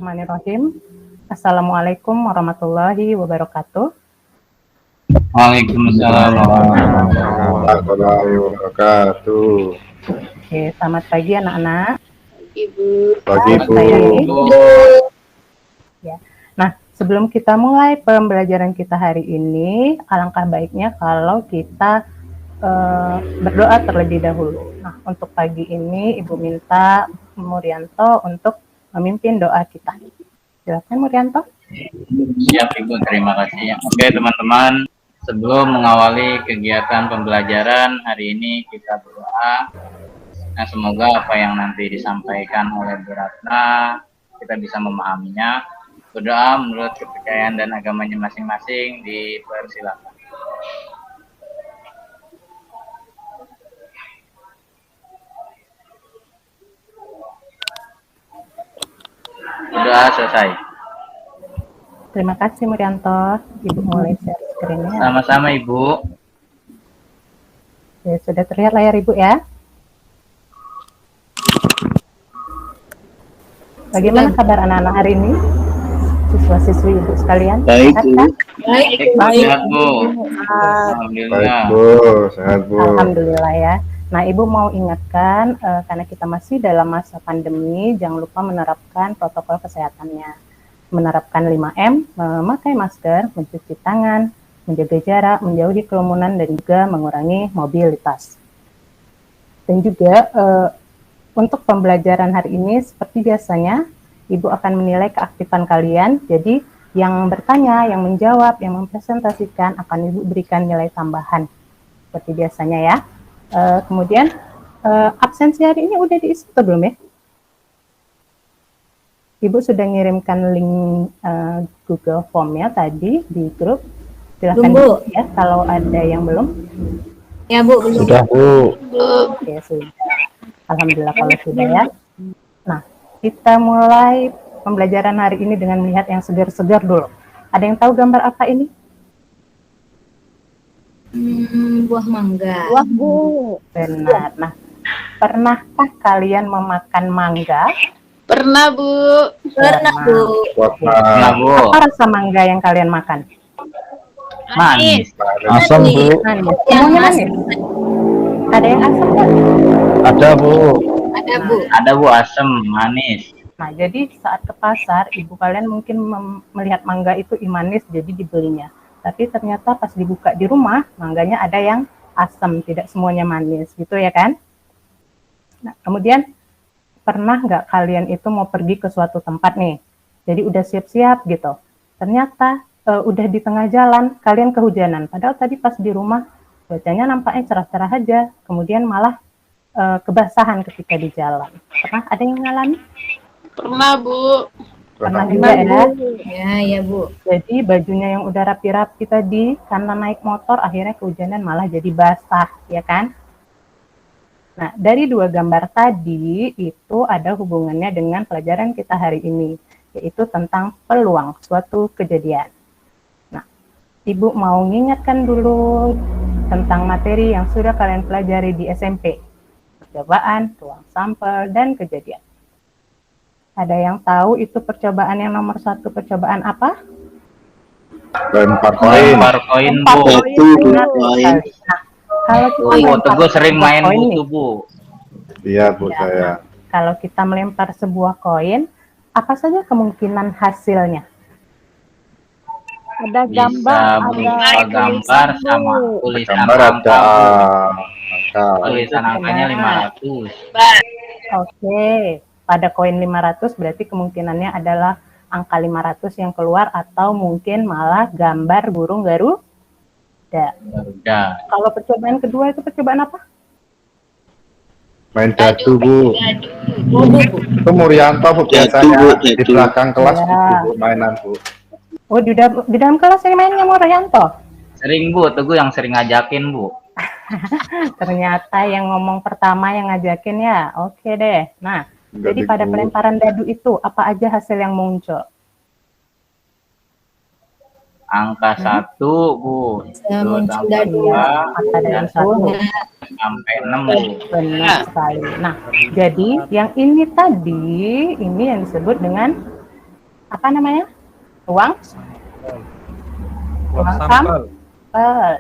Bismillahirrahmanirrahim. Assalamualaikum warahmatullahi wabarakatuh. Waalaikumsalam warahmatullahi wabarakatuh. Oke, selamat pagi anak-anak. Ibu. Pagi, Bu. Ya. Nah, sebelum kita mulai pembelajaran kita hari ini, alangkah baiknya kalau kita berdoa terlebih dahulu. Nah, untuk pagi ini Ibu minta Murianto untuk memimpin doa kita. Silakan Murianto. Siap Ibu, terima kasih. Oke teman-teman, sebelum mengawali kegiatan pembelajaran hari ini kita berdoa. Nah, semoga apa yang nanti disampaikan oleh Bu Ratna kita bisa memahaminya. Berdoa menurut kepercayaan dan agamanya masing-masing, dipersilakan. Sudah selesai. Terima kasih Murianto. Ibu mulai share screen-nya. Sama-sama Ibu. Ya, sudah terlihat layar Ibu ya. Bagaimana kabar anak-anak hari ini? Siswa-siswi Ibu sekalian? Baik, Bu. Sehat Bu. Alhamdulillah. Baik, Bu. Sehat, Bu. Alhamdulillah ya. Nah, Ibu mau ingatkan, karena kita masih dalam masa pandemi, jangan lupa menerapkan protokol kesehatannya. Menerapkan 5M, memakai masker, mencuci tangan, menjaga jarak, menjauhi kerumunan, dan juga mengurangi mobilitas. Dan juga untuk pembelajaran hari ini, seperti biasanya, Ibu akan menilai keaktifan kalian. Jadi, yang bertanya, yang menjawab, yang mempresentasikan, akan Ibu berikan nilai tambahan. Seperti biasanya ya. Kemudian, absensi hari ini udah diisi atau belum ya? Ibu sudah ngirimkan link Google Form-nya tadi di grup. Silahkan Bu ya, kalau ada yang belum. Ya Bu, belum. Sudah, Bu. Oke, sudah. Alhamdulillah kalau sudah ya. Nah, kita mulai pembelajaran hari ini dengan melihat yang segar-segar dulu. Ada yang tahu gambar apa ini? Buah mangga. Buah, Bu. Benar. Nah, pernahkah kalian memakan mangga? Pernah Bu. Pernah Bu. Nah Bu, Apa rasa mangga yang kalian makan? manis. Asam, Bu. Manis. Semuanya manis? Ada yang asam nggak? Ada, Bu. Ada Bu. Ada Bu, asam, manis. Nah, jadi saat ke pasar, ibu kalian mungkin melihat mangga itu manis, jadi dibelinya. Tapi ternyata pas dibuka di rumah, mangganya ada yang asam, tidak semuanya manis, gitu ya kan? Nah, kemudian pernah nggak kalian itu mau pergi ke suatu tempat nih, jadi udah siap-siap gitu. Ternyata udah di tengah jalan, kalian kehujanan. Padahal tadi pas di rumah, cuacanya nampaknya cerah-cerah aja, kemudian malah kebasahan ketika di jalan. Pernah ada yang mengalami? Pernah Bu. Pernah juga ya? Ya Bu. Jadi bajunya yang udah rapi-rapi tadi, karena naik motor akhirnya kehujanan malah jadi basah, ya kan? Nah, dari dua gambar tadi itu ada hubungannya dengan pelajaran kita hari ini, yaitu tentang peluang suatu kejadian. Nah, Ibu mau mengingatkan dulu tentang materi yang sudah kalian pelajari di SMP. Percobaan, ruang sampel, dan kejadian. Ada yang tahu itu percobaan yang nomor 1 percobaan apa? Lempar koin. Lempar koin Bu. Benar sekali. Nah, kalau kita Bu, melempar Teguh sering sebuah main koin Bu nih, tuh Bu. Iya, Bu, Ya. saya. kalau kita melempar sebuah koin, apa saja kemungkinan hasilnya? Ada Bisa gambar, berupa ada gambar tulisan, sama Bu. tulisan Gambar ada angka. angka. Tulisan angkanya 500. Oke, pada koin 500 berarti kemungkinannya adalah angka 500 yang keluar atau mungkin malah gambar burung Garuda. Udah. Kalau percobaan kedua itu percobaan apa? Main dadu, Bu. Itu Murianto, Bu, biasanya di belakang kelas Ya. gitu, Bu, mainan, Bu. Oh, di dalam kelas saya mainnya Murianto. Sering Bu, Teguh yang sering ngajakin Bu. Ternyata yang ngomong pertama yang ngajakin ya. Oke deh. Nah, Enggak jadi di pada Bu. pelemparan dadu itu apa aja hasil yang muncul? Angka 1 Bu. Terus muncul angka dadu. 2 Angka dan dari 1. sampai 6 Bu. Benar sekali. Nah, jadi yang ini tadi, ini yang disebut dengan apa namanya? Ruang sampel.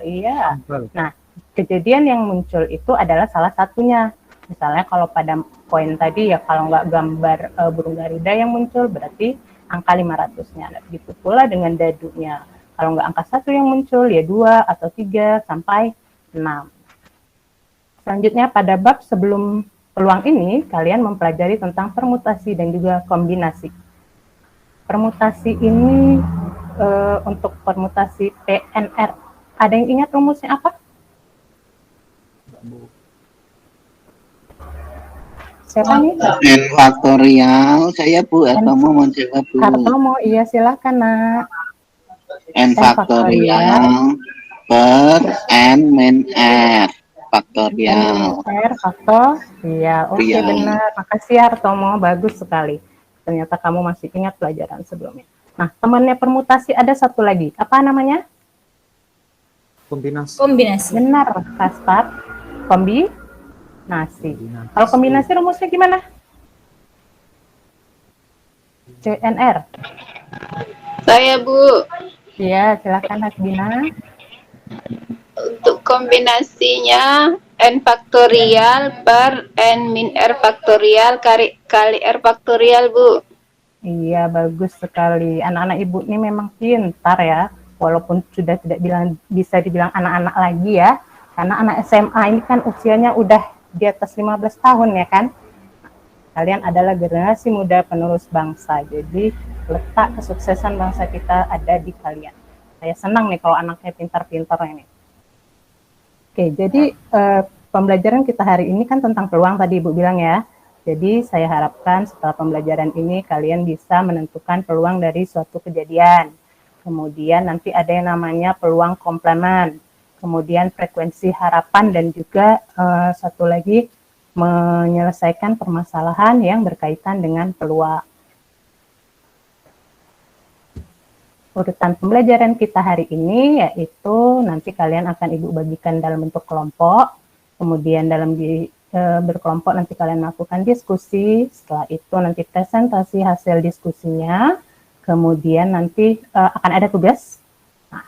Iya. Nah, kejadian yang muncul itu adalah salah satunya. Misalnya kalau pada poin tadi ya, kalau nggak gambar burung Garuda yang muncul, berarti angka 500-nya. Nah, begitu pula dengan dadunya. Kalau nggak angka 1 yang muncul, ya 2 atau 3 sampai 6. Selanjutnya pada bab sebelum peluang ini, kalian mempelajari tentang permutasi dan juga kombinasi. Permutasi ini untuk permutasi PNR. Ada yang ingat rumusnya apa? Siapa nih? N faktorial. Saya Bu Hartomo mau jawab Bu. Hartomo, iya silakan nak. N faktorial per N min R faktorial. R faktor, iya, oke benar. Makasih Hartomo, bagus sekali. Ternyata kamu masih ingat pelajaran sebelumnya. Nah, temannya permutasi ada satu lagi. Apa namanya? Kombinasi. Benar, Kaspar. Kombinasi. Kalau kombinasi rumusnya gimana? CNR. Saya Bu. Iya, silakan Hasbina. Untuk kombinasinya N faktorial per N min R faktorial kali R faktorial Bu. Iya, bagus sekali. Anak-anak ibu ini memang pintar ya. Walaupun sudah tidak bisa dibilang anak-anak lagi ya. Karena anak SMA ini kan usianya udah di atas 15 tahun ya kan. Kalian adalah generasi muda penerus bangsa. Jadi letak kesuksesan bangsa kita ada di kalian. Saya senang nih kalau anaknya pintar-pintar ini. Oke, jadi pembelajaran kita hari ini kan tentang peluang tadi Ibu bilang ya. Jadi saya harapkan setelah pembelajaran ini kalian bisa menentukan peluang dari suatu kejadian. Kemudian nanti ada yang namanya peluang komplemen. Kemudian frekuensi harapan dan juga satu lagi menyelesaikan permasalahan yang berkaitan dengan peluang. Urutan pembelajaran kita hari ini yaitu nanti kalian akan Ibu bagikan dalam bentuk kelompok. Kemudian dalam berkelompok nanti kalian melakukan diskusi. Setelah itu nanti presentasi hasil diskusinya. Kemudian nanti akan ada tugas. Nah,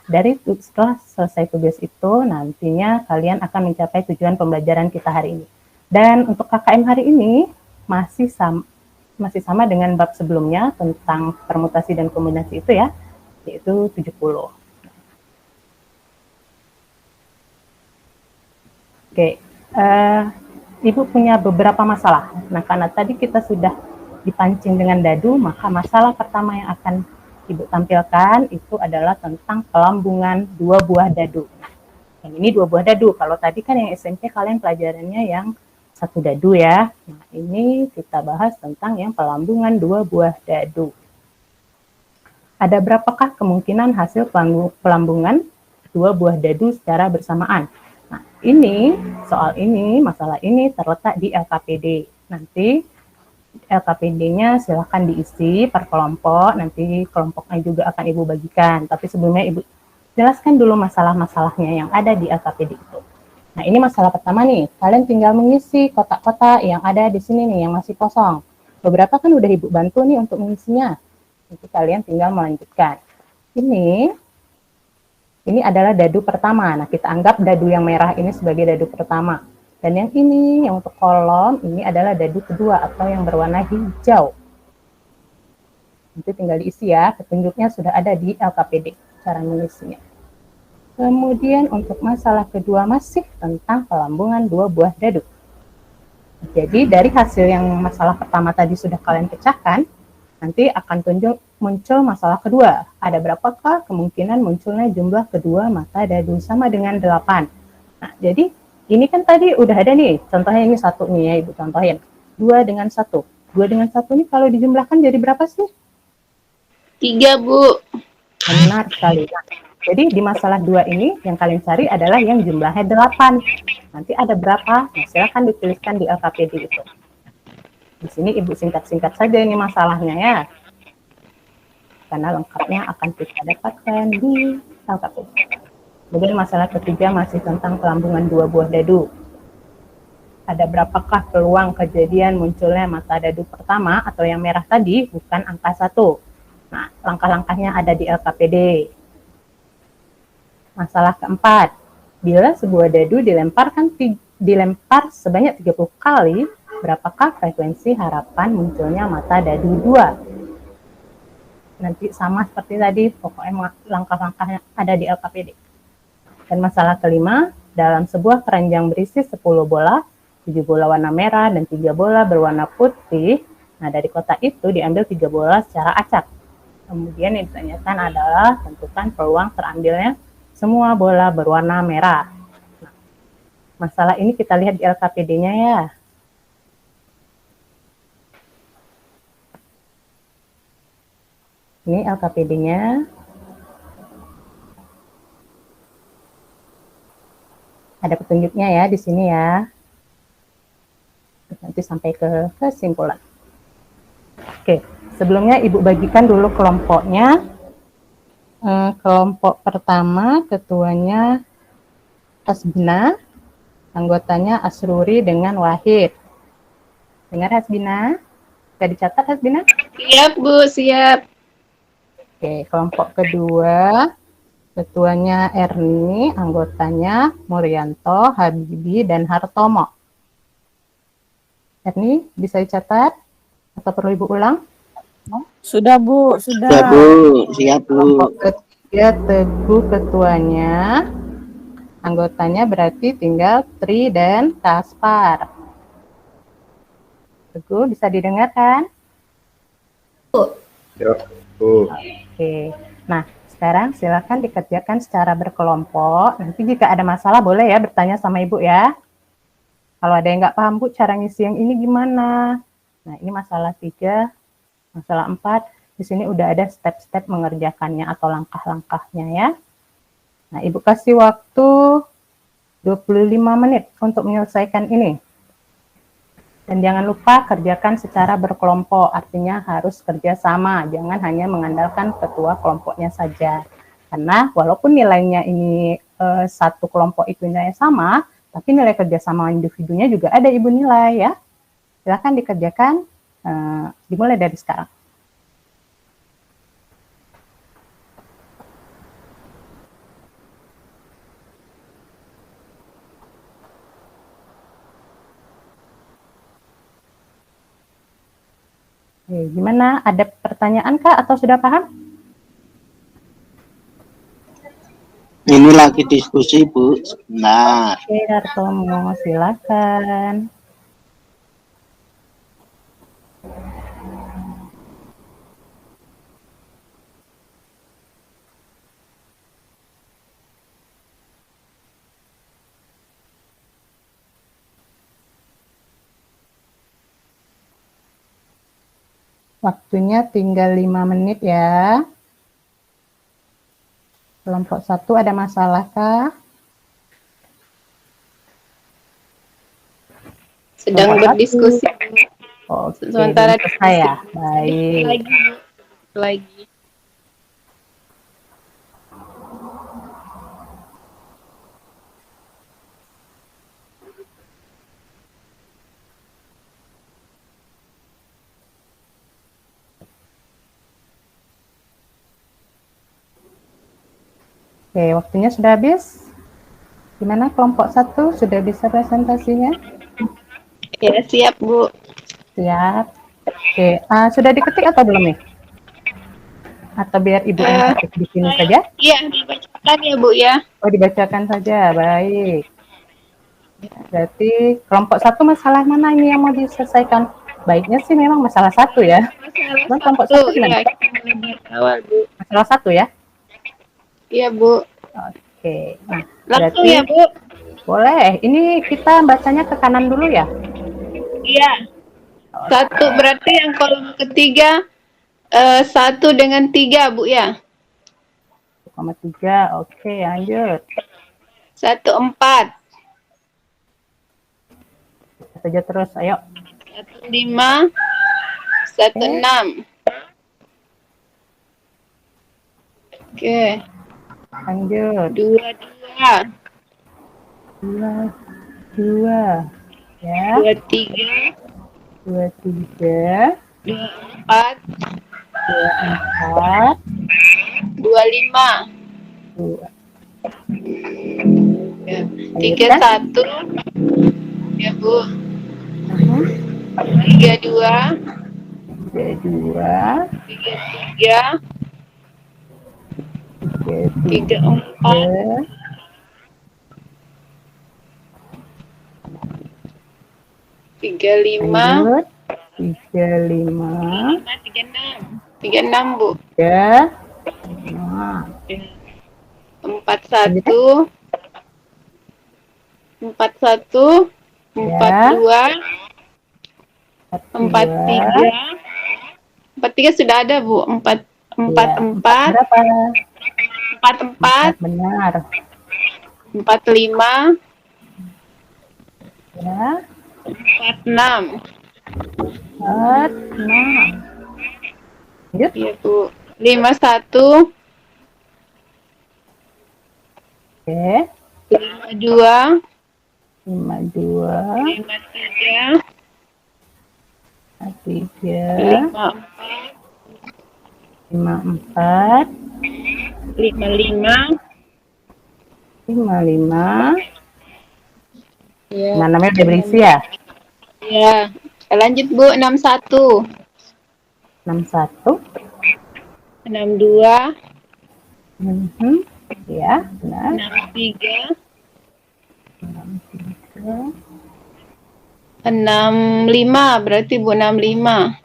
setelah selesai tugas itu, nantinya kalian akan mencapai tujuan pembelajaran kita hari ini. Dan untuk KKM hari ini, masih sama dengan bab sebelumnya tentang permutasi dan kombinasi itu ya, yaitu 70. Oke, Ibu punya beberapa masalah. Nah, karena tadi kita sudah dipancing dengan dadu, maka masalah pertama yang akan Ibu tampilkan itu adalah tentang pelambungan dua buah dadu. Yang ini dua buah dadu. Kalau tadi kan yang SMP kalian pelajarannya yang satu dadu ya. Nah, ini kita bahas tentang yang pelambungan dua buah dadu. Ada berapakah kemungkinan hasil pelambungan dua buah dadu secara bersamaan? Nah, masalah ini terletak di LKPD. Nanti LKPD-nya silahkan diisi per kelompok, nanti kelompoknya juga akan Ibu bagikan. Tapi sebelumnya Ibu jelaskan dulu masalah-masalahnya yang ada di LKPD itu. Nah, ini masalah pertama nih, kalian tinggal mengisi kotak-kotak yang ada di sini nih, yang masih kosong. Beberapa kan udah Ibu bantu nih untuk mengisinya. Nanti kalian tinggal melanjutkan. Ini adalah dadu pertama. Nah, kita anggap dadu yang merah ini sebagai dadu pertama. Dan yang ini, yang untuk kolom, ini adalah dadu kedua atau yang berwarna hijau. Nanti tinggal diisi ya, petunjuknya sudah ada di LKPD, cara mengisinya. Kemudian untuk masalah kedua masih tentang pelambungan dua buah dadu. Jadi dari hasil yang masalah pertama tadi sudah kalian pecahkan, nanti akan muncul masalah kedua. Ada berapakah kemungkinan munculnya jumlah kedua mata dadu sama dengan 8. Nah, jadi ini kan tadi udah ada nih, contohnya ini satu nih ya Ibu contohin. 2 dengan 1. 2 dengan 1 ini kalau dijumlahkan jadi berapa sih? 3 Bu. Benar sekali. Nah, jadi di masalah 2 ini yang kalian cari adalah yang jumlahnya 8. Nanti ada berapa? Nah, silakan dituliskan di LKPD itu. Di sini Ibu singkat-singkat saja ini masalahnya ya. Karena lengkapnya akan kita dapatkan di LKPD. Kemudian masalah ketiga masih tentang pelambungan dua buah dadu. Ada berapakah peluang kejadian munculnya mata dadu pertama atau yang merah tadi bukan angka 1. Nah, langkah-langkahnya ada di LKPD. Masalah keempat, bila sebuah dadu dilempar sebanyak 30 kali, berapakah frekuensi harapan munculnya mata dadu 2? Nanti sama seperti tadi, pokoknya langkah-langkahnya ada di LKPD. Dan masalah kelima, dalam sebuah keranjang berisi 10 bola, 7 bola warna merah dan 3 bola berwarna putih, nah dari kotak itu diambil 3 bola secara acak. Kemudian yang ditanyakan adalah tentukan peluang terambilnya semua bola berwarna merah. Nah, masalah ini kita lihat di LKPD-nya ya. Ini LKPD-nya. Ada petunjuknya ya di sini ya. Nanti sampai ke kesimpulan. Oke, sebelumnya Ibu bagikan dulu kelompoknya. Kelompok pertama ketuanya Hasbina, anggotanya Asruri dengan Wahid. Dengar Hasbina? Bisa dicatat Hasbina? Siap, Bu, siap. Oke, kelompok kedua ketuanya Erni, anggotanya Muryanto, Habibi, dan Hartomo. Erni, bisa dicatat? Atau perlu Ibu ulang? Sudah Bu, sudah. Siap Bu, siap Bu. Kelompok ketiga Teguh ketuanya, anggotanya berarti tinggal Tri dan Kaspar. Teguh, bisa didengarkan? Ya, Bu. Oke, nah sekarang silakan dikerjakan secara berkelompok. Nanti jika ada masalah boleh ya bertanya sama Ibu ya. Kalau ada yang nggak paham Bu, cara ngisi yang ini gimana? Nah ini masalah 3, masalah 4. Di sini udah ada step-step mengerjakannya atau langkah-langkahnya ya. Nah Ibu kasih waktu 25 menit untuk menyelesaikan ini. Dan jangan lupa kerjakan secara berkelompok, artinya harus kerja sama, jangan hanya mengandalkan ketua kelompoknya saja. Karena walaupun nilainya ini satu kelompok itu nilainya sama, tapi nilai kerjasama individunya juga ada Ibu nilai ya. Silakan dikerjakan, dimulai dari sekarang. Oke, gimana? Ada pertanyaan kah atau sudah paham? Ini lagi diskusi Bu. Nah, Oke, Hartomo, silakan. Waktunya tinggal 5 menit ya. Kelompok 1 ada masalah kah? Sedang Kelompok berdiskusi. 1. Oke, Sementara selesai ya. Baik. Lagi. Oke, waktunya sudah habis. Gimana kelompok 1? Sudah bisa presentasinya? Ya, siap Bu. Siap. Oke, sudah diketik atau belum nih? Atau biar Ibu yang ketik di sini saja? Iya, dibacakan ya Bu ya. Oh, dibacakan saja. Baik. Berarti kelompok 1 masalah mana ini yang mau diselesaikan? Baiknya sih memang masalah 1 ya. Cuman kelompok 1 gimana? Ya, kita mulai dari awal Bu. Masalah 1 ya? Iya Bu. Oke. Nah, Langsung berarti ya Bu. boleh. Ini kita bacanya ke kanan dulu ya? Iya. 1 berarti yang kolom ketiga 1 dengan 3 Bu ya. 1,3. Oke, lanjut. 1 4. Saja terus, ayo. 1 5. 1 6. Oke. Lanjut. 2 2. 2. Ya. 2 3. 2, 3. 2 4. 24, 25. 2. Ya. Lanjutkan. 31. Ya, Bu. Mhm. 32. 32, 33. 34. 33, 35. lanjut. 35, 36, Bu. 3, 5. 41. 41. Ya, 42. 42. 43. 43 sudah ada, Bu. 4. Ya, 4 44. berapa? 4 44. benar. 45. Ya, 46. 4, 6. Lanjut. Iya, Bu. 51. Oke. 52. 52, 53. 3, 54. 54, 55. 55. Ya. Nah, namanya udah berisi ya? Ya. Lanjut, Bu. 61. 61. 62. Mhm. Ya, benar. 63. 63. 65. Berarti, Bu, 65.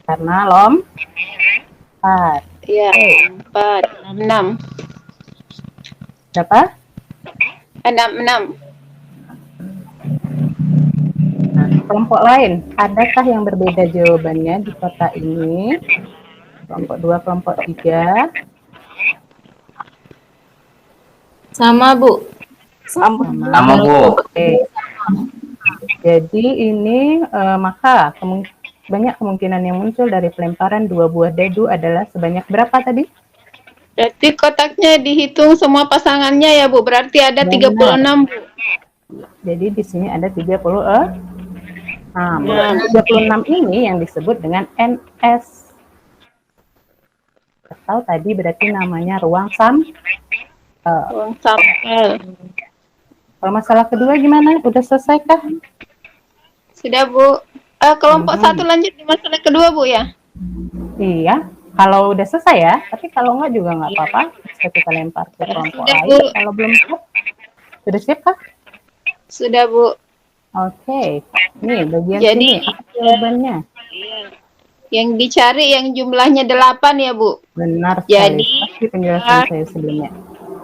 Karena lompat. Ya. Oke. 4. 66. Berapa? 66. Nah, kelompok lain, adakah yang berbeda jawabannya di kota ini? Kelompok 2, kelompok 3. Sama, Bu. Sama. Sama, Bu. Oke. Jadi ini maka banyak kemungkinan yang muncul dari pelemparan 2 buah dadu adalah sebanyak berapa tadi? Berarti kotaknya dihitung semua pasangannya ya, Bu. Berarti ada Benar. 36, Bu. Jadi di sini ada 36. Nah, Ya. 36 ini yang disebut dengan NS. Atau tadi berarti namanya ruang sampel. Ruang sampel. Kalau masalah kedua gimana? Udah selesai kah? Sudah, Bu. Kelompok 1 lanjut di masalah kedua, Bu, ya? Iya, kalau udah selesai ya. Tapi kalau enggak juga nggak apa-apa. Bisa kita lempar ke kelompok Sudah, lain. Bu. Kalau belum siap, sudah siap kah? Sudah, Bu. Oke, nih bagian Jadi, sini apa jawabannya? yang dicari yang jumlahnya 8 ya, Bu. Benar Jadi, sekali. Pasti penjelasan saya sebelumnya.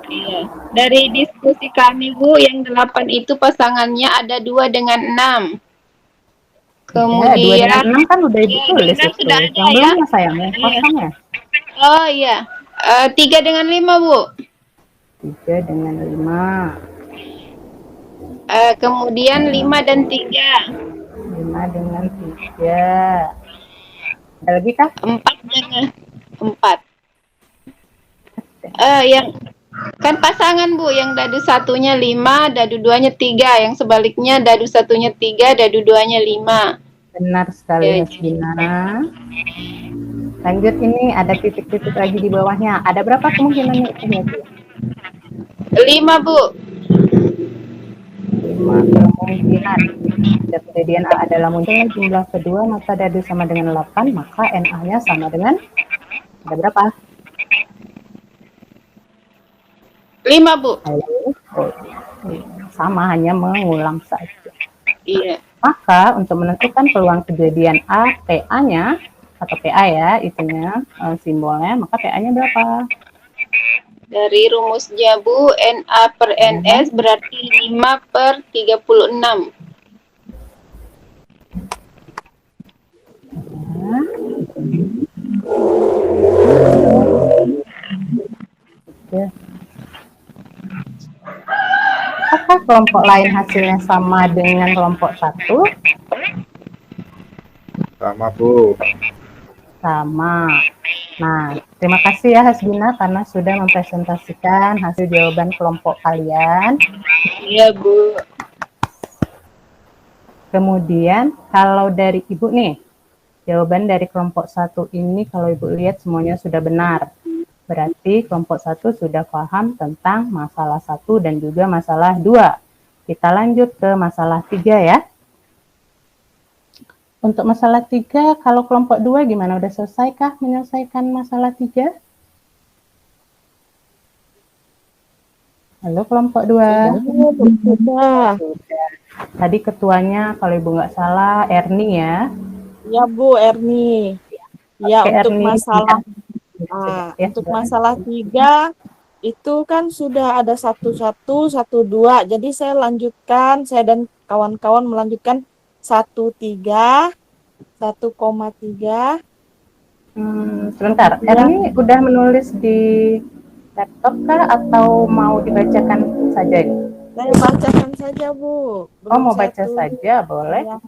Iya. Dari diskusi kami, Bu, yang 8 itu pasangannya ada 2 dengan 6. Ya, 2 Kemudian, dengan 6 kan udah ibu ya, tulis benar, itu. sudah ada Yang ya. belum ya sayang, yang kosong ya. oh iya, 3 dengan 5, Bu. 3 dengan 5. Kemudian 5 dan 3. 5 dengan 3. Ada lagi kah? 4 dengan 4. Yang kan pasangan, Bu, yang dadu satunya 5, dadu duanya 3, yang sebaliknya dadu satunya 3, dadu duanya 5. Benar sekali, Ya, Hasbina. Lanjut, ini ada titik-titik lagi di bawahnya. Ada berapa kemungkinannya itu, Bu? 5, Bu. 5 kemungkinan. Jika kejadian A adalah munculnya jumlah kedua, maka dadu sama dengan 8, maka NA-nya sama dengan ada berapa? 5, Bu. Oh, sama, hanya mengulang saja. Iya. Maka untuk menentukan peluang kejadian A, PA-nya atau PA ya, itunya simbolnya, maka PA-nya berapa? Dari rumusnya, Bu, NA per NS berarti 5 per 36. Ya. Apakah kelompok lain hasilnya sama dengan kelompok 1? Sama, Bu. Sama. Nah, terima kasih ya Hasbina karena sudah mempresentasikan hasil jawaban kelompok kalian. Iya, Bu. Kemudian kalau dari Ibu nih, Jawaban dari kelompok 1 ini kalau Ibu lihat semuanya sudah benar. Berarti kelompok 1 sudah paham tentang masalah 1 dan juga masalah 2. Kita lanjut ke masalah 3 ya. Untuk masalah 3, kalau kelompok 2 gimana? Udah selesaikah menyelesaikan masalah 3? Halo kelompok 2. Sudah. Tadi ketuanya kalau Ibu nggak salah Erni ya. Ya Bu Erni. Ya, Oke, untuk Erni. masalah Ya, untuk masalah 3 itu kan sudah ada 11, 12. Jadi saya lanjutkan, saya dan kawan-kawan melanjutkan 13, 1,3. Sebentar, Erni udah menulis di laptop kah atau mau dibacakan saja ini? Saya bacakan saja Bu. Oh, mau saya baca tulis. saja, boleh. Ya.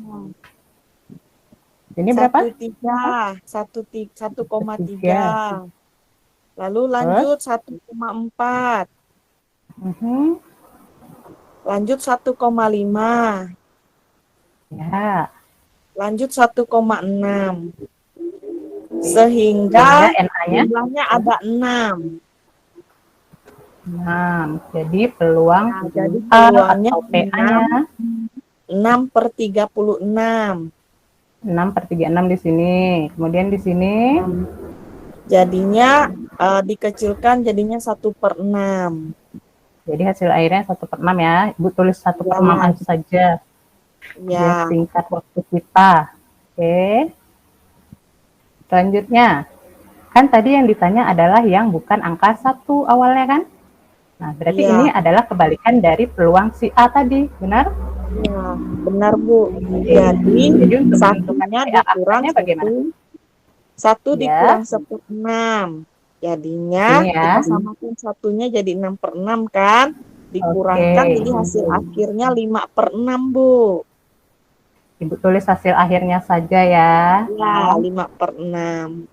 Ini berapa? 1,3. Lalu lanjut 1,4. Lanjut 1,5. Ya. Lanjut 1,6. Sehingga NA-nya jumlahnya ada 6. 6. Jadi peluang Jadi A peluangnya atau PA-nya 6/36. 6/36 di sini. Kemudian di sini Jadinya dikecilkan jadinya 1/6. jadi hasil akhirnya 1/6 ya. Ibu tulis 1/6 aja saja. Ya. Biar singkat waktu kita. Oke. Selanjutnya, kan tadi yang ditanya adalah yang bukan angka 1 awalnya kan? Nah, berarti Ya. ini adalah kebalikan dari peluang si A tadi, benar? Ya, benar Bu. Jadi untuk satunya menentukan dikurang PA bagaimana? 1 Ya. dikurang 1/6. Jadinya Ini ya. kita samakan satunya jadi 6/6 kan? Dikurangkan Oke. jadi hasil akhirnya 5/6 Bu. Ibu tulis hasil akhirnya saja ya. Ya, 5/6.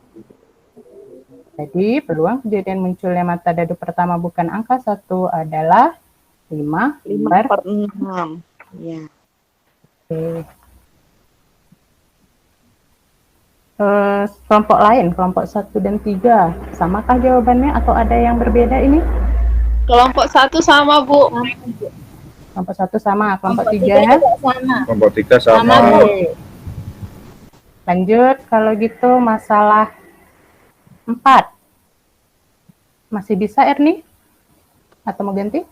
Jadi peluang kejadian munculnya mata dadu pertama bukan angka 1 adalah 5/6. Ya. Oke. Kelompok lain, kelompok 1 dan 3, samakah jawabannya atau ada yang berbeda ini? Kelompok 1 sama, Bu. Kelompok 1 sama, kelompok 3 sama. Kelompok 3 sama. Oke. Lanjut, kalau gitu masalah 4. Masih bisa Erni? Atau mau ganti?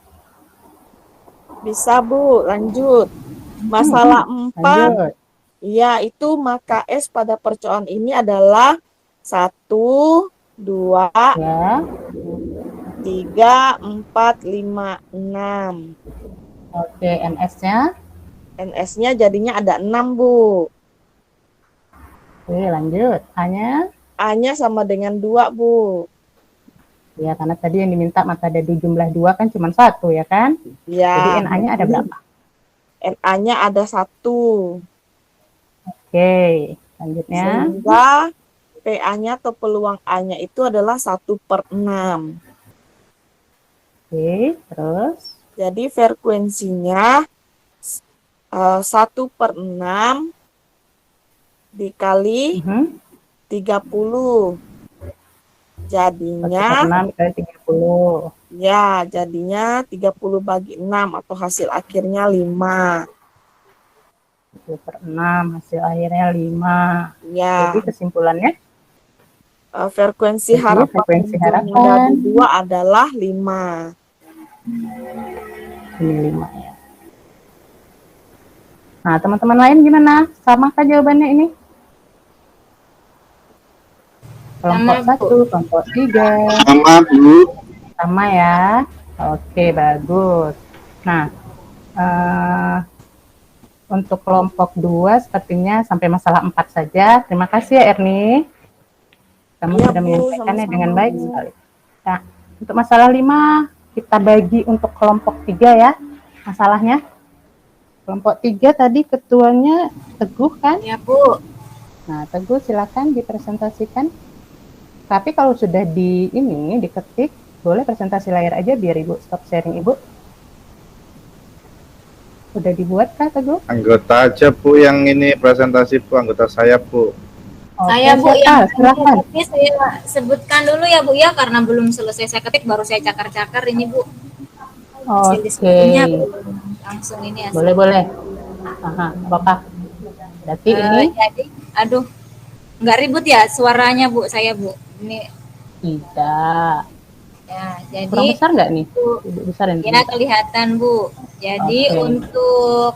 Bisa Bu, lanjut. Masalah 4. Lanjut. Ya, itu maka S pada percobaan ini adalah 1, 2, Ya. 3, 4, 5, 6. Oke, NS-nya. NS-nya jadinya ada 6, Bu. Oke, lanjut. A-nya. A-nya sama dengan 2, Bu. Ya, karena tadi yang diminta mata dadu jumlah 2 kan cuma 1 ya kan? Ya. Jadi NA-nya ada berapa? NA-nya ada 1. Oke, selanjutnya. Sehingga PA-nya atau peluang A-nya itu adalah 1/6. Oke, terus. Jadi frekuensinya 1/6 dikali 30. Jadinya 1/6 dikali 30. ya, jadinya 30 bagi 6 atau hasil akhirnya 5. 1/6 hasil akhirnya 5. Ya. Jadi kesimpulannya Frekuensi harapan harapan 2 adalah 5. ini 5 ya. Nah, teman-teman lain gimana? Samakah jawabannya ini? Kelompok 1, kelompok 3. Sama Bu. Sama ya. Oke, bagus. Nah, untuk kelompok 2 sepertinya sampai masalah 4 saja. Terima kasih ya Erni. Kamu Ya, sudah Bu, menyampaikannya sama-sama, dengan baik Bu. sekali. Nah, untuk masalah 5 kita bagi untuk kelompok 3 ya masalahnya. Kelompok 3 tadi ketuanya Teguh kan? Ya, Bu. Nah, Teguh silakan dipresentasikan. Tapi kalau sudah diketik, boleh presentasi layar aja biar Ibu stop sharing Ibu. Udah dibuat kah Teguh? Anggota aja Bu yang ini presentasi Bu, anggota saya Bu. Saya Bu siapa? yang Silakan. ini saya sebutkan dulu ya Bu ya, karena belum selesai saya ketik baru saya cakar-cakar ini Bu. Hasil Oke, diskusinya belum langsung ini boleh hasil. boleh. Aha, apa? Berarti ini Jadi, aduh, nggak ribut ya suaranya Bu saya Bu. Ini tidak. ya, Kurang jadi besar nggak nih? untuk Ibu besarin ya sebentar. kelihatan Bu. Jadi Oke, untuk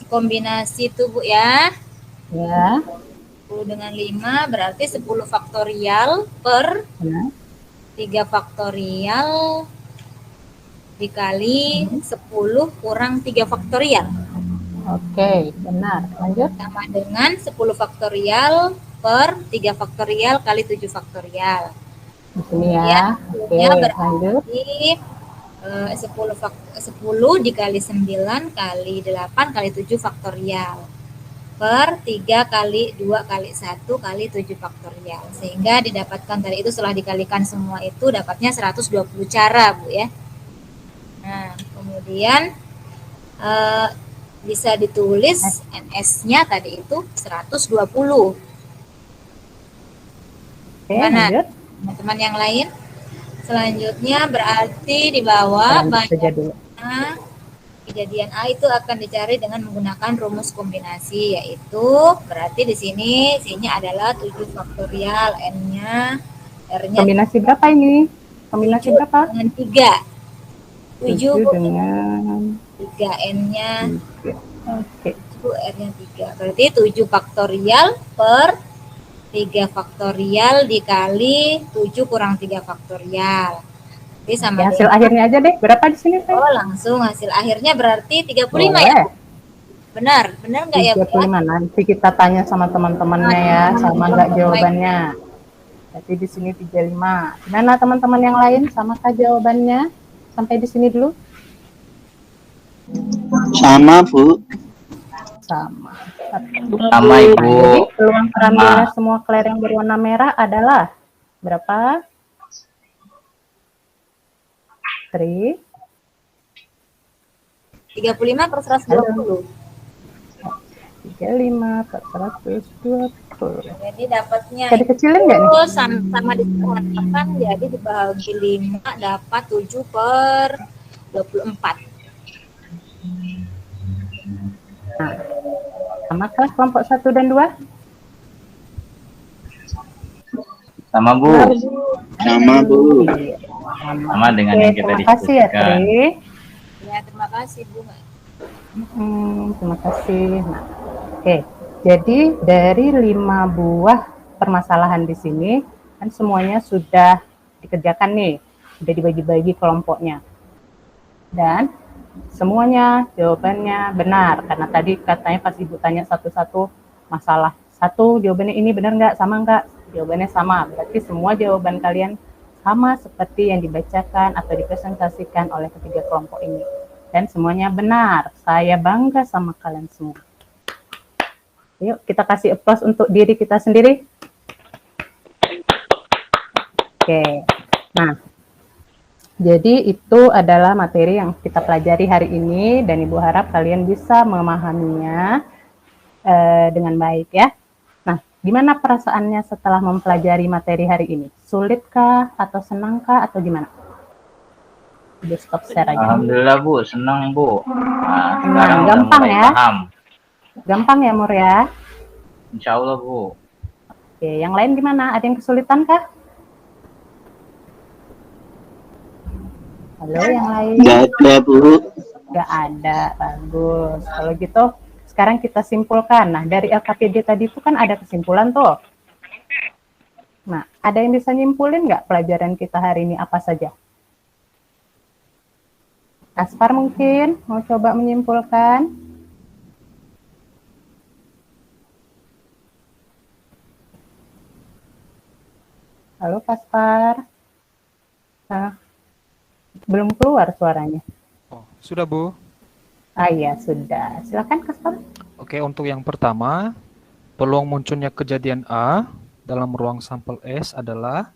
kombinasi itu Bu ya, ya, 10 dengan 5 berarti 10 faktorial per benar. 3 faktorial dikali 10 kurang 3 faktorial. Oke, benar. Lanjut. Sama dengan 10 faktorial per 3 faktorial kali 7 faktorial. Di sini Ya, ya. Oke, hasilnya lanjut. berarti 10 dikali 9 kali 8 kali 7 faktorial per 3 kali 2 kali 1 kali 7 faktorial. Sehingga didapatkan tadi itu setelah dikalikan semua itu dapatnya 120 cara Bu ya. Nah, kemudian bisa ditulis NS-nya tadi itu 120. Oke, Mana lanjut. teman-teman yang lain? Selanjutnya berarti di bawah Lanjut saja dulu. banyaknya kejadian A itu akan dicari dengan menggunakan rumus kombinasi, yaitu berarti di sini C-nya adalah 7 faktorial, N-nya, R-nya Kombinasi berapa ini? Kombinasi 7 berapa? dengan 3. 7 7 dengan 3, N-nya 3. Oke. 7, R-nya 3. Berarti 7 faktorial per 3 faktorial dikali 7 kurang 3 faktorial. Jadi sama Ya, hasil dengan, akhirnya aja deh. Berapa di sini, Teh? oh langsung hasil akhirnya berarti 35 ya Boleh. Bu? Benar nggak ya Bu ya? 35. Nanti kita tanya sama teman-temannya ya, sama nggak jawabannya. Berarti di sini 35. Gimana teman-teman yang lain? Samakah jawabannya? Sampai di sini dulu? Sama, Bu. Sama. Sama Nah, Ibu. jadi peluang terambilnya semua kelereng berwarna merah adalah berapa? 3. 35 per 120. 35 per 120. Jadi dapatnya Bisa dikecilin nggak nih? itu sama disamakan, jadi dibagi 5 dapat 7 per 24. Nah, samakah kelompok 1 dan 2? Sama Bu. Sama, Bu. Sama dengan Oke, yang kita terima kasih ya, diskusikan. Tri. Ya, terima kasih Bu. Terima kasih. Nah, oke. Jadi dari 5 buah permasalahan di sini kan semuanya sudah dikerjakan nih, sudah dibagi-bagi kelompoknya. Dan semuanya jawabannya benar karena tadi katanya pas Ibu tanya satu-satu masalah. Satu jawabannya ini benar nggak, sama nggak? Jawabannya sama. Berarti semua jawaban kalian sama seperti yang dibacakan atau dipresentasikan oleh ketiga kelompok ini. Dan semuanya benar. Saya bangga sama kalian semua. Yuk kita kasih applause untuk diri kita sendiri. Oke. Nah, jadi itu adalah materi yang kita pelajari hari ini dan Ibu harap kalian bisa memahaminya dengan baik ya. Nah, gimana perasaannya setelah mempelajari materi hari ini? Sulitkah atau senangkah atau gimana? Udah stop share aja. Alhamdulillah Bu, senang Bu. Nah, sekarang udah gampang mulai ya. paham. Gampang ya, Mur ya? Insya Allah Bu. Oke, yang lain gimana? Ada yang kesulitan kah? Halo, yang lain? Nggak ada, Bu. Nggak ada, bagus. Kalau gitu, sekarang kita simpulkan. Nah, dari LKPD tadi itu kan ada kesimpulan tuh. Nah, ada yang bisa nyimpulin nggak pelajaran kita hari ini apa saja? Kaspar mungkin mau coba menyimpulkan? Halo Kaspar. Nah, belum keluar suaranya. Oh, sudah Bu. Ah iya, sudah. Silakan Kaspar. Oke, untuk yang pertama, peluang munculnya kejadian A dalam ruang sampel S adalah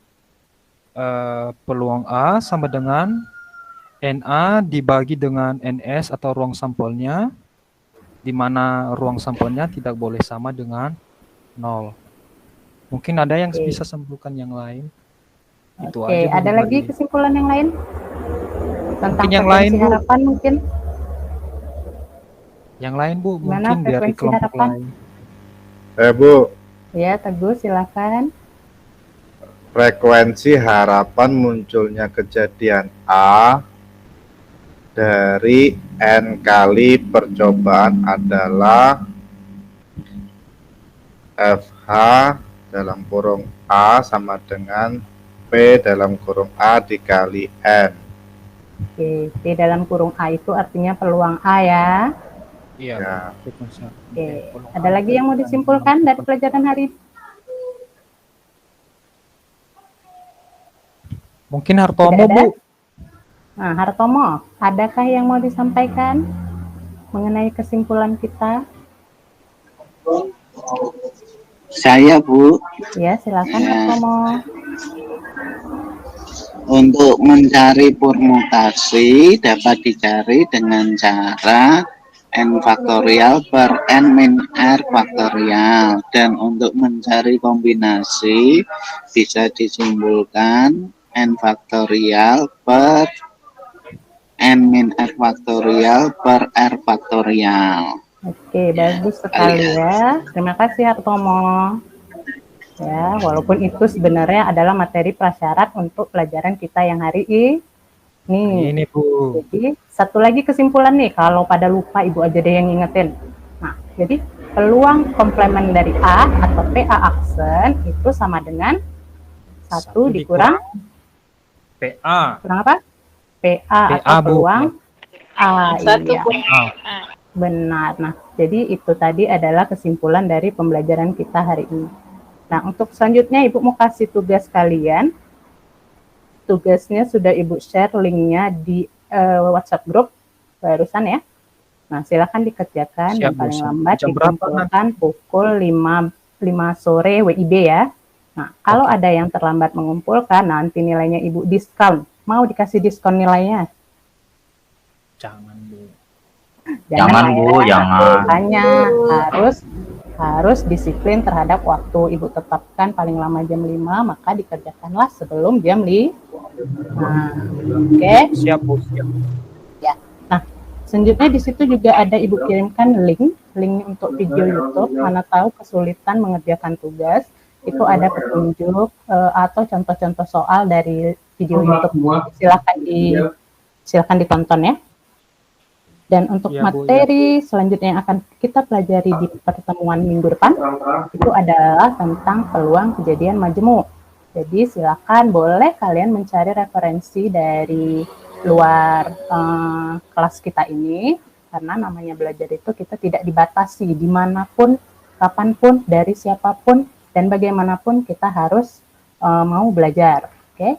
peluang A sama dengan NA dibagi dengan NS atau ruang sampelnya, di mana ruang sampelnya tidak boleh sama dengan 0. Mungkin ada yang Oke. bisa simpulkan yang lain. Itu Oke, aja Bu ada dari lagi kesimpulan yang lain tentang Mungkin yang frekuensi lain, Bu. harapan mungkin? Yang lain Bu, Gimana mungkin dari frekuensi kelompok harapan? lain. Bu, Ya, Teguh silakan. frekuensi harapan munculnya kejadian A dari N kali percobaan adalah FH dalam kurung A sama dengan P dalam kurung A dikali N. Oke, P dalam kurung A itu artinya peluang A ya. Iya. Ya. Oke, ada lagi yang mau disimpulkan dari pelajaran hari ini? Mungkin Hartomo Tidak ada? Bu. Nah, Hartomo, adakah yang mau disampaikan mengenai kesimpulan kita? Saya Bu, Ya, silakan Ya. Hartomo. untuk mencari permutasi dapat dicari dengan cara N faktorial per N min R faktorial, dan untuk mencari kombinasi bisa disimpulkan N faktorial per N min R faktorial per R faktorial. Oke, bagus sekali ya. Terima kasih Hartomo. Ya, walaupun itu sebenarnya adalah materi prasyarat untuk pelajaran kita yang hari ini. Ini Bu. Jadi, satu lagi kesimpulan nih, kalau pada lupa Ibu aja deh yang ngingetin. Nah, jadi peluang komplement dari A atau PA aksen itu sama dengan 1 dikurang PA. kurang apa? PA atau PA, Bu. peluang A. 1 Iya. kurang A. Benar. Nah, jadi itu tadi adalah kesimpulan dari pembelajaran kita hari ini. Nah, untuk selanjutnya Ibu mau kasih tugas kalian. Tugasnya sudah Ibu share linknya di WhatsApp group barusan ya. Nah, silakan dikerjakan dan Siap, Bu. paling lambat Jam berapa dikumpulkan pukul 5 sore WIB ya. Nah, kalau ada yang terlambat mengumpulkan, nanti nilainya Ibu diskon. Mau dikasih diskon nilainya? Jangan Bu. Jangan, Bu, jangan. Hanya harus disiplin terhadap waktu. Ibu tetapkan paling lama jam 5, maka dikerjakanlah sebelum jam 5. Nah, oke. Siap Bu, siap. Ya. Nah, selanjutnya di situ juga ada Ibu kirimkan link untuk video YouTube. Mana tahu kesulitan mengerjakan tugas, itu ada petunjuk atau contoh-contoh soal dari video YouTube. Silakan ditonton ya. Dan untuk Ya, Bu, materi selanjutnya yang akan kita pelajari di pertemuan minggu depan itu adalah tentang peluang kejadian majemuk. Jadi silakan boleh kalian mencari referensi dari luar kelas kita ini, karena namanya belajar itu kita tidak dibatasi dimanapun, kapanpun, dari siapapun, dan bagaimanapun kita harus mau belajar. Oke?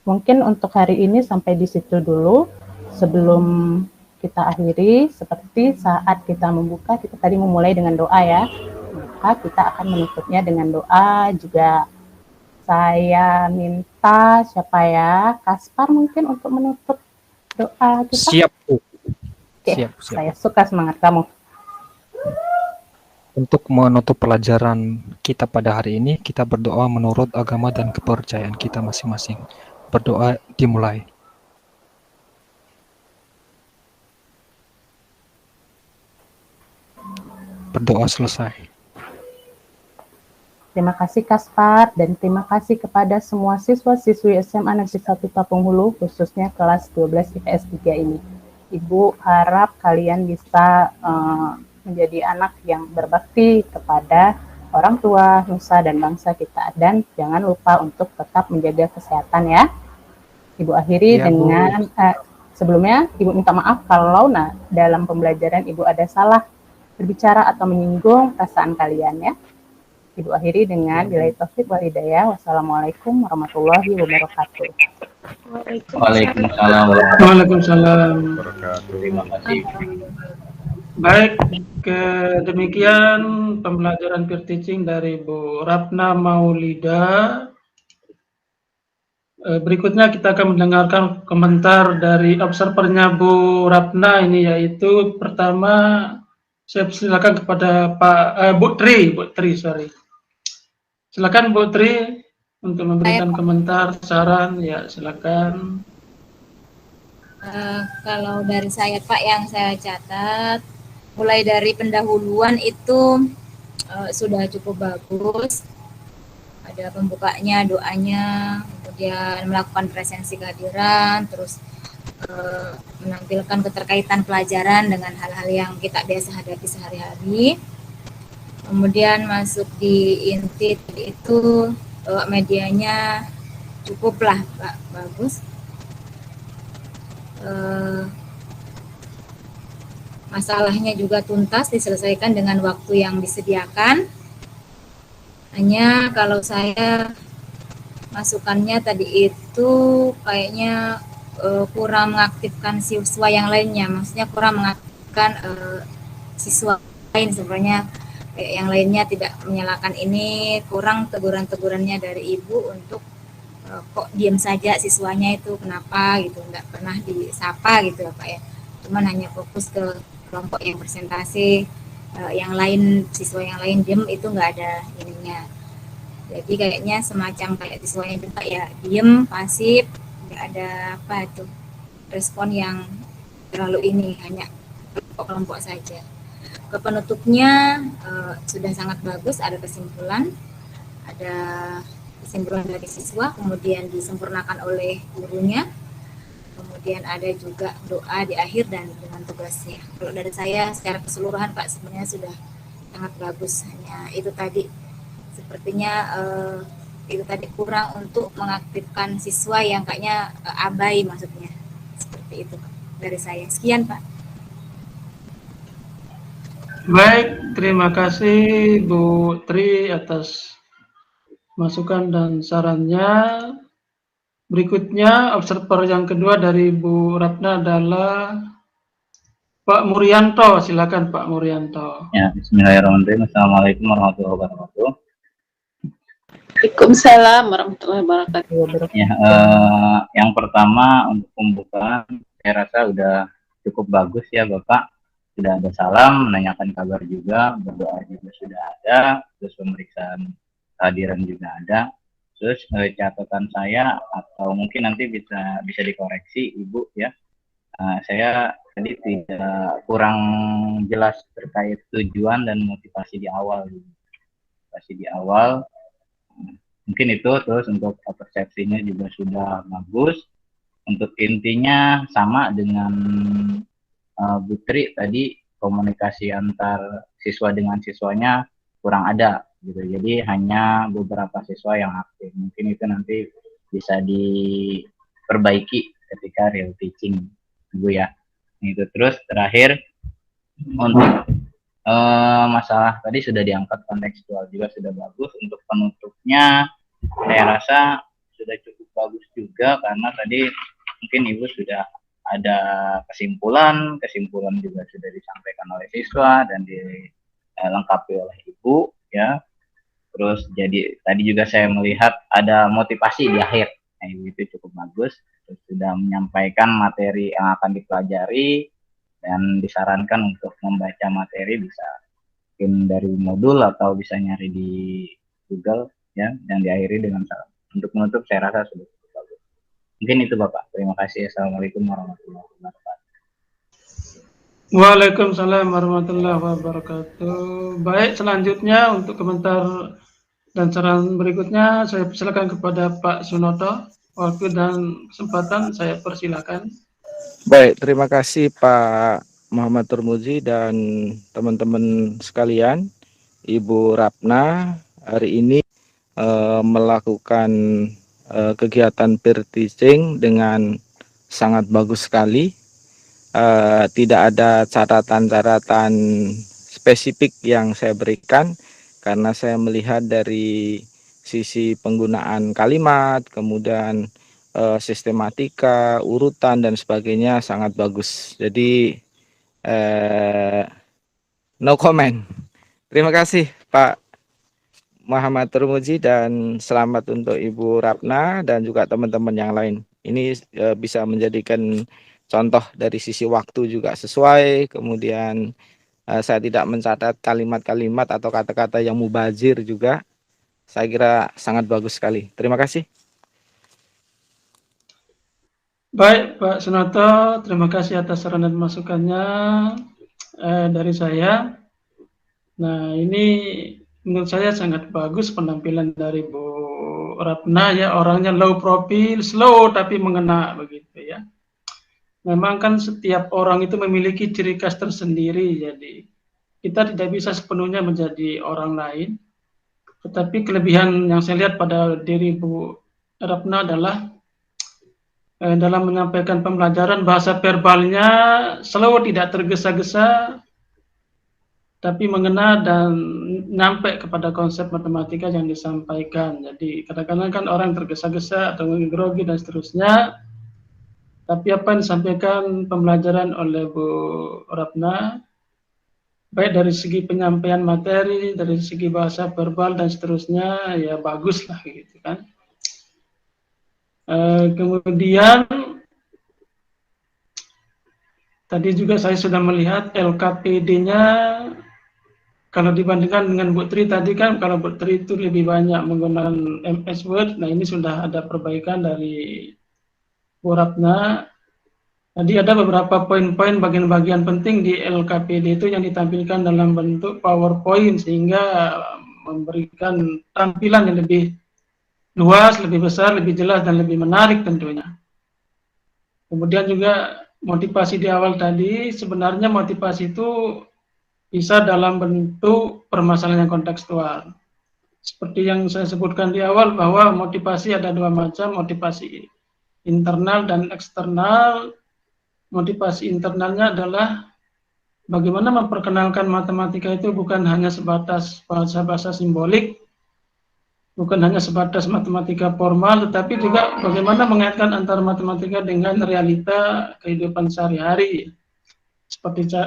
Mungkin untuk hari ini sampai di situ dulu. Sebelum kita akhiri, seperti saat kita membuka, kita tadi memulai dengan doa ya. Maka kita akan menutupnya dengan doa juga. Saya minta siapa ya? Kaspar mungkin untuk menutup doa kita. Siap Bu. Oke, Siap. saya suka semangat kamu. Untuk menutup pelajaran kita pada hari ini, kita berdoa menurut agama dan kepercayaan kita masing-masing. Berdoa dimulai. Berdoa selesai. Terima kasih Kaspar, dan terima kasih kepada semua siswa-siswi SMA Negeri 1 Tapung Hulu, khususnya kelas 12 IPS 3 ini. Ibu harap kalian bisa menjadi anak yang berbakti kepada orang tua, nusa, dan bangsa kita. Dan jangan lupa untuk tetap menjaga kesehatan ya. Ibu akhiri Ya, Bu. dengan, sebelumnya Ibu minta maaf kalau dalam pembelajaran Ibu ada salah berbicara atau menyinggung perasaan kalian ya. Ibu akhiri dengan billahi taufik wal hidayah. Wassalamualaikum warahmatullahi wabarakatuh. Waalaikumsalam. Waalaikumsalam. Terima kasih. Baik, demikian pembelajaran peer teaching dari Bu Ratna Maulida. Berikutnya kita akan mendengarkan komentar dari observernya Bu Ratna ini, yaitu pertama saya silakan kepada Bu Tri, sorry. Silakan Bu Tri untuk memberikan komentar, saran, ya silakan. Kalau dari saya Pak yang saya catat, mulai dari pendahuluan itu sudah cukup bagus. Ada pembukanya, doanya, kemudian melakukan presensi kehadiran, terus menampilkan keterkaitan pelajaran dengan hal-hal yang kita biasa hadapi sehari-hari. Kemudian masuk di inti itu medianya cukuplah Pak, bagus. Masalahnya juga tuntas diselesaikan dengan waktu yang disediakan. Hanya kalau saya masukannya tadi itu kayaknya kurang mengaktifkan siswa yang lainnya, maksudnya kurang mengaktifkan siswa lain sebenarnya. Yang lainnya tidak menyalahkan ini, kurang teguran-tegurannya dari ibu untuk kok diam saja siswanya itu kenapa gitu, nggak pernah disapa gitu ya Pak ya, cuman hanya fokus ke kelompok yang presentasi, yang lain siswa yang lain diem itu nggak ada ininya. Jadi kayaknya semacam kayak siswanya juga ya diem pasif, nggak ada apa itu respon yang terlalu ini, hanya kelompok saja. Ke penutupnya sudah sangat bagus, ada kesimpulan dari siswa, kemudian disempurnakan oleh gurunya, kemudian ada juga doa di akhir dan dengan tugasnya. Kalau dari saya secara keseluruhan Pak sebenarnya sudah sangat bagus, hanya itu tadi sepertinya itu tadi kurang untuk mengaktifkan siswa yang kayaknya abai, maksudnya seperti itu Pak dari saya. Sekian Pak. Baik, terima kasih Bu Tri atas masukan dan sarannya. Berikutnya observer yang kedua dari Bu Ratna adalah Pak Murianto. Silakan Pak Murianto. Ya, bismillahirrahmanirrahim. Assalamualaikum warahmatullahi wabarakatuh. Waalaikumsalam warahmatullahi wabarakatuh. Ya, yang pertama untuk pembukaan saya rasa udah cukup bagus ya Bapak. Sudah ada salam, menanyakan kabar juga, berdoa juga sudah ada, terus pemeriksaan kehadiran juga ada. Terus catatan saya atau mungkin nanti bisa dikoreksi Ibu ya. Saya tadi tidak kurang jelas terkait tujuan dan motivasi di awal. Mungkin itu. Terus untuk persepsinya juga sudah bagus. Untuk intinya sama dengan Bu Tri tadi, komunikasi antar siswa dengan siswanya kurang ada gitu. Jadi hanya beberapa siswa yang aktif. Mungkin itu nanti bisa diperbaiki ketika real teaching, Bu ya. Itu terus terakhir untuk masalah tadi sudah diangkat, kontekstual juga sudah bagus. Untuk penutupnya saya rasa sudah cukup bagus juga, karena tadi mungkin Ibu sudah ada kesimpulan juga sudah disampaikan oleh siswa dan dilengkapi oleh Ibu ya. Terus jadi tadi juga saya melihat ada motivasi di akhir. Nah, itu cukup bagus. Terus sudah menyampaikan materi yang akan dipelajari dan disarankan untuk membaca materi bisa mungkin dari modul atau bisa nyari di Google ya, dan diakhiri dengan salam. Untuk menutup saya rasa sudah cukup bagus. Mungkin itu Bapak. Terima kasih. Assalamualaikum warahmatullahi wabarakatuh. Waalaikumsalam warahmatullahi wabarakatuh. Baik, selanjutnya untuk komentar dan saran berikutnya saya persilakan kepada Pak Sunoto. Waktu dan kesempatan saya persilakan. Baik, terima kasih Pak Muhammad Turmuzi dan teman-teman sekalian. Ibu Ratna hari ini melakukan kegiatan peer teaching dengan sangat bagus sekali. Tidak ada catatan-catatan spesifik yang saya berikan, karena saya melihat dari sisi penggunaan kalimat, kemudian sistematika, urutan dan sebagainya sangat bagus. Jadi no comment. Terima kasih Pak Muhammad Turmuzi dan selamat untuk Ibu Ratna dan juga teman-teman yang lain. Ini bisa menjadikan contoh dari sisi waktu juga sesuai. Kemudian saya tidak mencatat kalimat-kalimat atau kata-kata yang mubazir juga. Saya kira sangat bagus sekali. Terima kasih. Baik, Pak Sunoto, terima kasih atas saran dan masukannya dari saya. Nah, ini menurut saya sangat bagus penampilan dari Bu Ratna ya, orangnya low profile, slow tapi mengena begitu ya. Memang kan setiap orang itu memiliki ciri khas tersendiri, jadi kita tidak bisa sepenuhnya menjadi orang lain. Tetapi kelebihan yang saya lihat pada diri Bu Ratna adalah dalam menyampaikan pembelajaran bahasa verbalnya slow, tidak tergesa-gesa, tapi mengena dan nyampe kepada konsep matematika yang disampaikan. Jadi kadang-kadang kan orang tergesa-gesa atau grogi dan seterusnya, tapi apa yang disampaikan pembelajaran oleh Bu Ratna, baik dari segi penyampaian materi, dari segi bahasa verbal dan seterusnya, ya bagus lah gitu kan. Kemudian tadi juga saya sudah melihat LKPD-nya, kalau dibandingkan dengan Bu Tri tadi kan, kalau Bu Tri itu lebih banyak menggunakan MS Word. Nah, ini sudah ada perbaikan dari Bu Ratna. Tadi ada beberapa poin-poin bagian-bagian penting di LKPD itu yang ditampilkan dalam bentuk PowerPoint, sehingga memberikan tampilan yang lebih luas, lebih besar, lebih jelas, dan lebih menarik tentunya. Kemudian juga motivasi di awal tadi, sebenarnya motivasi itu bisa dalam bentuk permasalahan yang kontekstual. Seperti yang saya sebutkan di awal, bahwa motivasi ada dua macam, motivasi internal dan eksternal. Motivasi internalnya adalah bagaimana memperkenalkan matematika itu bukan hanya sebatas bahasa-bahasa simbolik, bukan hanya sebatas matematika formal, tetapi juga bagaimana mengaitkan antara matematika dengan realita kehidupan sehari-hari.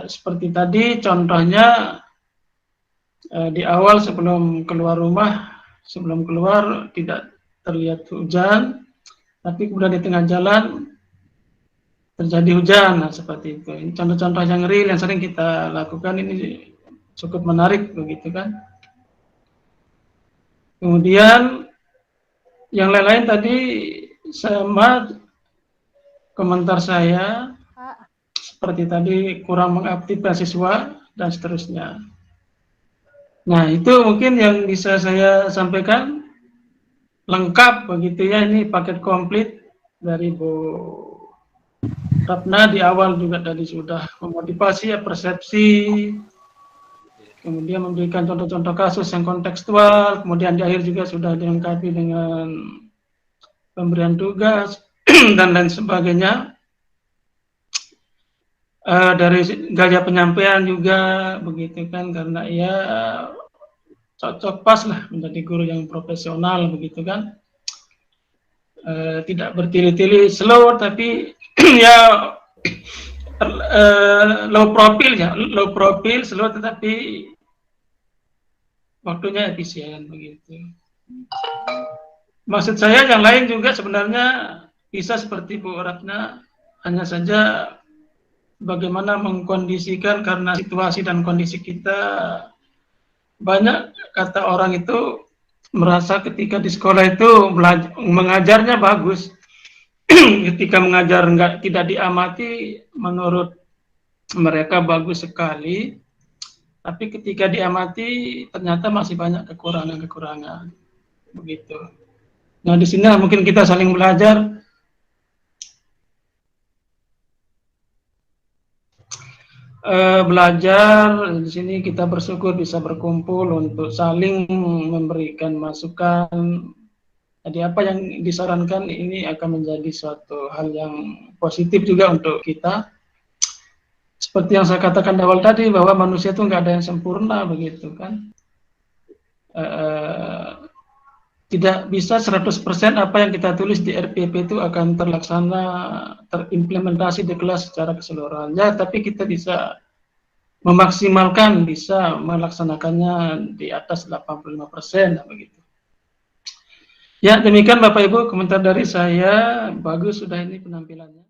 Seperti tadi contohnya di awal sebelum keluar rumah, sebelum keluar tidak terlihat hujan, tapi kemudian di tengah jalan terjadi hujan. Nah, seperti itu. Ini contoh-contoh yang real yang sering kita lakukan, ini cukup menarik begitu kan. Kemudian yang lain-lain tadi sama komentar saya, seperti tadi kurang mengaktifkan siswa dan seterusnya. Nah, itu mungkin yang bisa saya sampaikan, lengkap begitu ya, ini paket komplit dari Bu Ratna. Di awal juga tadi sudah memotivasi ya, persepsi, kemudian memberikan contoh-contoh kasus yang kontekstual, kemudian di akhir juga sudah dilengkapi dengan pemberian tugas dan lain sebagainya. Dari gaya penyampaian juga begitu kan, karena ia cocok pas lah menjadi guru yang profesional begitu kan. Tidak bertili-tili, slow tapi ya low profile ya, low profile, slow tetapi waktunya efisien begitu. Maksud saya yang lain juga sebenarnya bisa seperti Bu Ratna, hanya saja bagaimana mengkondisikan, karena situasi dan kondisi kita, banyak kata orang itu merasa ketika di sekolah itu mengajarnya bagus, ketika mengajar tidak diamati, menurut mereka bagus sekali, tapi ketika diamati ternyata masih banyak kekurangan-kekurangan begitu. Nah, di sini mungkin kita saling belajar. Belajar di sini, kita bersyukur bisa berkumpul untuk saling memberikan masukan. Jadi apa yang disarankan ini akan menjadi suatu hal yang positif juga untuk kita. Seperti yang saya katakan di awal tadi, bahwa manusia itu nggak ada yang sempurna begitu kan. Tidak bisa 100% apa yang kita tulis di RPP itu akan terlaksana, terimplementasi di kelas secara keseluruhan. Ya, tapi kita bisa memaksimalkan, bisa melaksanakannya di atas 85% begitu. Ya, demikian Bapak Ibu komentar dari saya. Bagus sudah ini penampilannya.